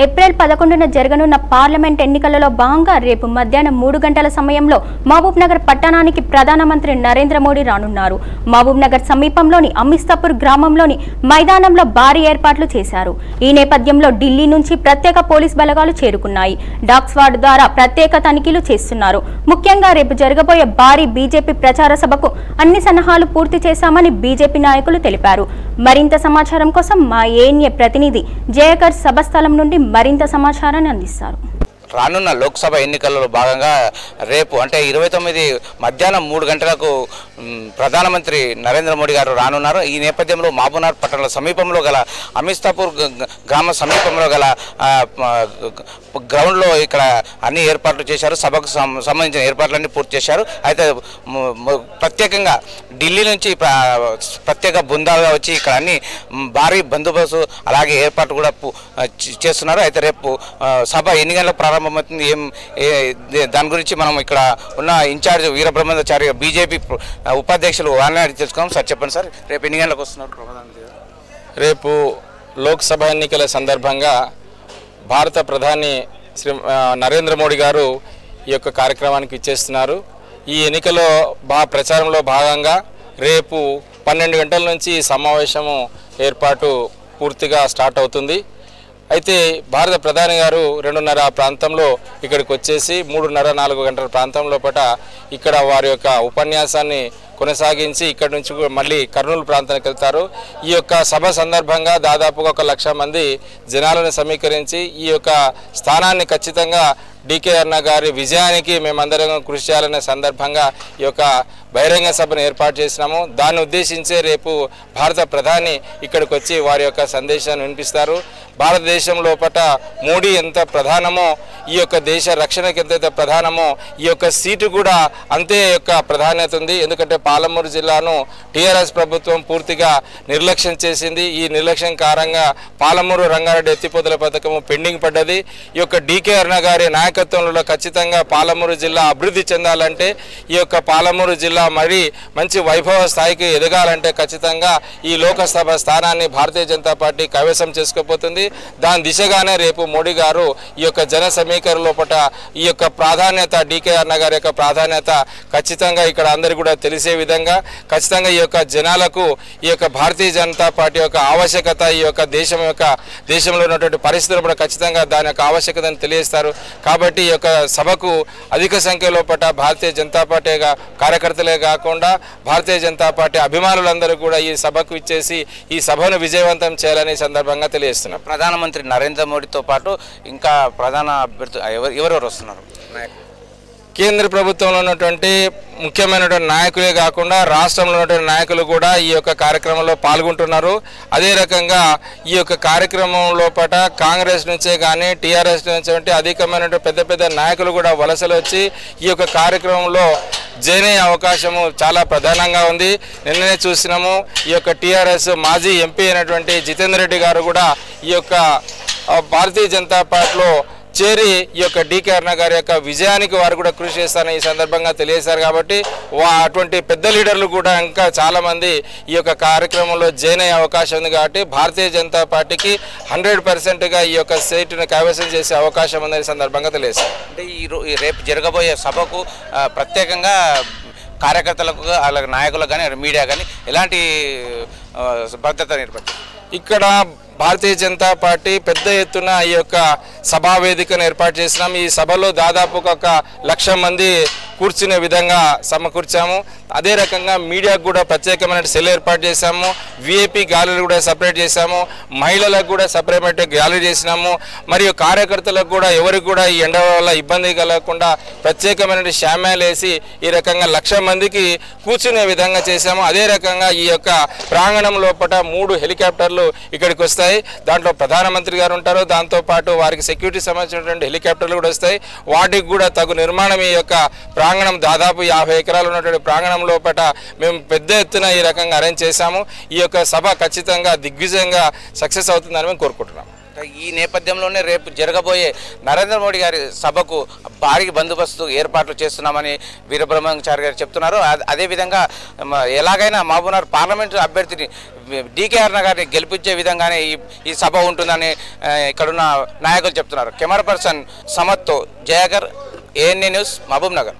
April 11న జరగనున్న parliament ఎన్నికలలో భాగంగా రేపు మధ్యాహ్నం 3 గంటల సమయంలో మహబూబ్ నగర్ పట్టణానికి ప్రధానమంత్రి నరేంద్ర మోడీ రానున్నారు. మహబూబ్ నగర్ సమీపంలోని అమిస్తాపూర్ గ్రామంలోని మైదానంలో భారీ ఏర్పాట్లు చేశారు. ఈ నేపథ్యంలో ఢిల్లీ నుంచి ప్రత్యేక పోలీస్ బలగాలు చేరుకున్నాయి. డాగ్ స్క్వాడ్ ద్వారా ప్రత్యేక తనిఖీలు చేస్తున్నారు. ముఖ్యంగా రేపు జరగబోయే భారీ బీజేపీ ప్రచార సభకు అన్ని సన్నాహాలు పూర్తి చేశామని బీజేపీ నాయకులు తెలిపారు. మరింత సమాచారం కోసం మా ఏఎన్ఏ ప్రతినిధి జయకర్ సభ స్థలం నుండి మరింత సమాచారాన్ని అందిస్తారు. రానున్న లోక్సభ ఎన్నికలలో భాగంగా రేపు అంటే 29 మధ్యాహ్నం 3 గంటలకు ప్రధానమంత్రి నరేంద్ర మోడీ గారు రానున్నారు. ఈ నేపథ్యంలో మహబూబ్నగర్ పట్టణ సమీపంలో గల అమిస్తాపూర్ గ్రామ సమీపంలో గల గ్రౌండ్లో ఇక్కడ అన్ని ఏర్పాట్లు చేశారు. సభకు సంబంధించిన ఏర్పాట్లన్నీ పూర్తి చేశారు. అయితే ప్రత్యేకంగా ఢిల్లీ నుంచి ప్రత్యేక బృందాలుగా వచ్చి ఇక్కడ అన్ని భారీ బందోబస్తు అలాగే ఏర్పాట్లు కూడా చేస్తున్నారు. అయితే రేపు సభ ఎన్ని గంటలకు ప్రారంభమవుతుంది దాని గురించి మనం ఇక్కడ ఉన్న ఇన్ఛార్జ్ వీరబ్రహ్మచారి బీజేపీ ఉపాధ్యక్షులు వాళ్ళని తెలుసుకున్నాం. సార్ చెప్పండి సార్, రేపు ఎన్ని గంటలకు వస్తున్నారు ప్రధానమంత్రి? రేపు లోక్సభ ఎన్నికల సందర్భంగా భారత ప్రధాని శ్రీ నరేంద్ర మోడీ గారు ఈ యొక్క కార్యక్రమానికి ఇచ్చేస్తున్నారు. ఈ ఎన్నికలో ప్రచారంలో భాగంగా రేపు 12 గంటల నుంచి సమావేశము ఏర్పాటు పూర్తిగా స్టార్ట్ అవుతుంది. అయితే భారత ప్రధాని గారు 2:30 ప్రాంతంలో ఇక్కడికి వచ్చేసి 3:30-4 గంటల ప్రాంతంలో పట ఇక్కడ వారి యొక్క ఉపన్యాసాన్ని కొనసాగించి ఇక్కడ నుంచి మళ్ళీ కర్నూలు ప్రాంతానికి వెళ్తారు. ఈ యొక్క సభ సందర్భంగా దాదాపుగా 1,00,000 మంది జనాలను సమీకరించి ఈ యొక్క స్థానాన్ని ఖచ్చితంగా డీకే అన్న గారి విజయానికి మేమందరం కృషి చేయాలనే సందర్భంగా ఈ యొక్క బహిరంగ సభను ఏర్పాటు చేసినాము. దాన్ని ఉద్దేశించే రేపు భారత ప్రధాని ఇక్కడికి వచ్చి వారి యొక్క సందేశాన్ని వినిపిస్తారు. భారతదేశం లోపల మోడీ ఎంత ప్రధానమో ఈ యొక్క దేశ రక్షణకు ఎంతైతే ప్రధానమో ఈ యొక్క సీటు కూడా అంతే యొక్క ప్రాధాన్యత ఉంది. ఎందుకంటే పాలమూరు జిల్లాను టీఆర్ఎస్ ప్రభుత్వం పూర్తిగా నిర్లక్ష్యం చేసింది. ఈ నిర్లక్ష్యం కారణంగా పాలమూరు రంగారెడ్డి ఎత్తిపోతల పథకము పెండింగ్ పడ్డది. ఈ యొక్క డీకే అరుణ గారి నాయకత్వంలో ఖచ్చితంగా పాలమూరు జిల్లా అభివృద్ధి చెందాలంటే ఈ యొక్క పాలమూరు జిల్లా మరి మంచి వైభవ స్థాయికి ఎదగాలంటే ఖచ్చితంగా ఈ లోకసభ స్థానాన్ని భారతీయ జనతా పార్టీ కైవసం చేసుకోబోతుంది. దాని దిశగానే రేపు మోడీ గారు ఈ యొక్క జన సమీకరణ లోపల ఈ యొక్క ప్రాధాన్యత డీకే అరుణ గారి యొక్క ప్రాధాన్యత ఖచ్చితంగా ఇక్కడ అందరికీ కూడా తెలిసే విధంగా ఖచ్చితంగా ఈ యొక్క జనాలకు ఈ యొక్క భారతీయ జనతా పార్టీ యొక్క ఆవశ్యకత ఈ యొక్క దేశంలో ఉన్నటువంటి పరిస్థితులు కూడా ఖచ్చితంగా దాని యొక్క ఆవశ్యకతను తెలియజేస్తారు. కాబట్టి ఈ యొక్క సభకు అధిక సంఖ్యలో భారతీయ జనతా పార్టీ కార్యకర్తలే కాకుండా భారతీయ జనతా పార్టీ అభిమానులందరూ కూడా ఈ సభకు ఇచ్చేసి ఈ సభను విజయవంతం చేయాలని సందర్భంగా తెలియజేస్తున్నారు. ప్రధానమంత్రి నరేంద్ర మోడీతో పాటు ఇంకా ప్రధాన అభ్యర్థులు ఎవరెవరు వస్తున్నారు? కేంద్ర ప్రభుత్వంలో ఉన్నటువంటి ముఖ్యమైనటువంటి నాయకులే కాకుండా రాష్ట్రంలో ఉన్నటువంటి నాయకులు కూడా ఈ యొక్క కార్యక్రమంలో పాల్గొంటున్నారు. అదే రకంగా ఈ యొక్క కార్యక్రమం లోపల కాంగ్రెస్ నుంచే కానీ టీఆర్ఎస్ నుంచి అధికమైనటువంటి పెద్ద పెద్ద నాయకులు కూడా వలసలు వచ్చి ఈ యొక్క కార్యక్రమంలో జాయిన్ అయ్యే అవకాశము చాలా ప్రధానంగా ఉంది. నిన్ననే చూసినాము ఈ యొక్క టీఆర్ఎస్ మాజీ ఎంపీ అయినటువంటి జితేందర్ రెడ్డి గారు కూడా ఈ యొక్క భారతీయ జనతా పార్టీలో చేరి ఈ యొక్క డీకే అరుణ గారి యొక్క విజయానికి వారు కూడా కృషి చేస్తారని ఈ సందర్భంగా తెలియజేశారు. కాబట్టి అటువంటి పెద్ద లీడర్లు కూడా ఇంకా చాలామంది ఈ యొక్క కార్యక్రమంలో జాయిన్ అయ్యే అవకాశం ఉంది. కాబట్టి భారతీయ జనతా పార్టీకి 100%గా ఈ యొక్క సీటును కైవసం చేసే అవకాశం ఉందని సందర్భంగా తెలియజేశారు. అంటే ఈ రేపు జరగబోయే సభకు ప్రత్యేకంగా కార్యకర్తలకు అలాగే నాయకులకు కానీ మీడియా కానీ ఎలాంటి భద్రత ఏర్పడుతుంది? ఇక్కడ భారతీయ జనతా పార్టీ పెద్ద ఎత్తున ఈ యొక్క సభా వేదికను ఏర్పాటు చేసినాం. ఈ సభలో దాదాపు 1,00,000 మంది కూర్చునే విధంగా సమకూర్చాము. అదే రకంగా మీడియాకు కూడా ప్రత్యేకమైన సెల్ ఏర్పాటు చేశాము. విఐపి గ్యాలరీ కూడా సపరేట్ చేశాము. మహిళలకు కూడా సపరేట్ గ్యాలరీ చేసినాము. మరియు కార్యకర్తలకు కూడా ఎవరికి కూడా ఈ ఎండ వల్ల ఇబ్బంది కలగకుండా ప్రత్యేకమైన షామ్యాలు వేసి ఈ రకంగా 1,00,000 మందికి కూర్చునే విధంగా చేశాము. అదే రకంగా ఈ యొక్క ప్రాంగణం లోపల 3 హెలికాప్టర్లు ఇక్కడికి వస్తాయి. దాంట్లో ప్రధానమంత్రి గారు ఉంటారు. దాంతోపాటు వారికి సెక్యూరిటీ సంబంధించినటువంటి హెలికాప్టర్లు కూడా వస్తాయి. వాటికి కూడా తగు నిర్మాణం ఈ యొక్క ప్రాంగణం దాదాపు 50 ఎకరాలు ఉన్నటువంటి ప్రాంగణం లోపల మేము పెద్ద ఎత్తున ఈ రకంగా అరేంజ్ చేశాము. ఈ యొక్క సభ ఖచ్చితంగా దిగ్విజయంగా సక్సెస్ అవుతుందని మేము కోరుకుంటున్నాం. ఈ నేపథ్యంలోనే రేపు జరగబోయే నరేంద్ర మోడీ గారి సభకు భారీ బందోబస్తు ఏర్పాట్లు చేస్తున్నామని వీరబ్రహ్మచారి గారు చెప్తున్నారు. అదేవిధంగా ఎలాగైనా మహబూబ్నగర్ పార్లమెంటు అభ్యర్థిని డీకేఆర్ గారిని గెలిపించే విధంగానే ఈ సభ ఉంటుందని ఇక్కడున్న నాయకులు చెప్తున్నారు. కెమెరా పర్సన్ సమత్తో జయాగర్, ANA న్యూస్, మహబూబ్నగర్.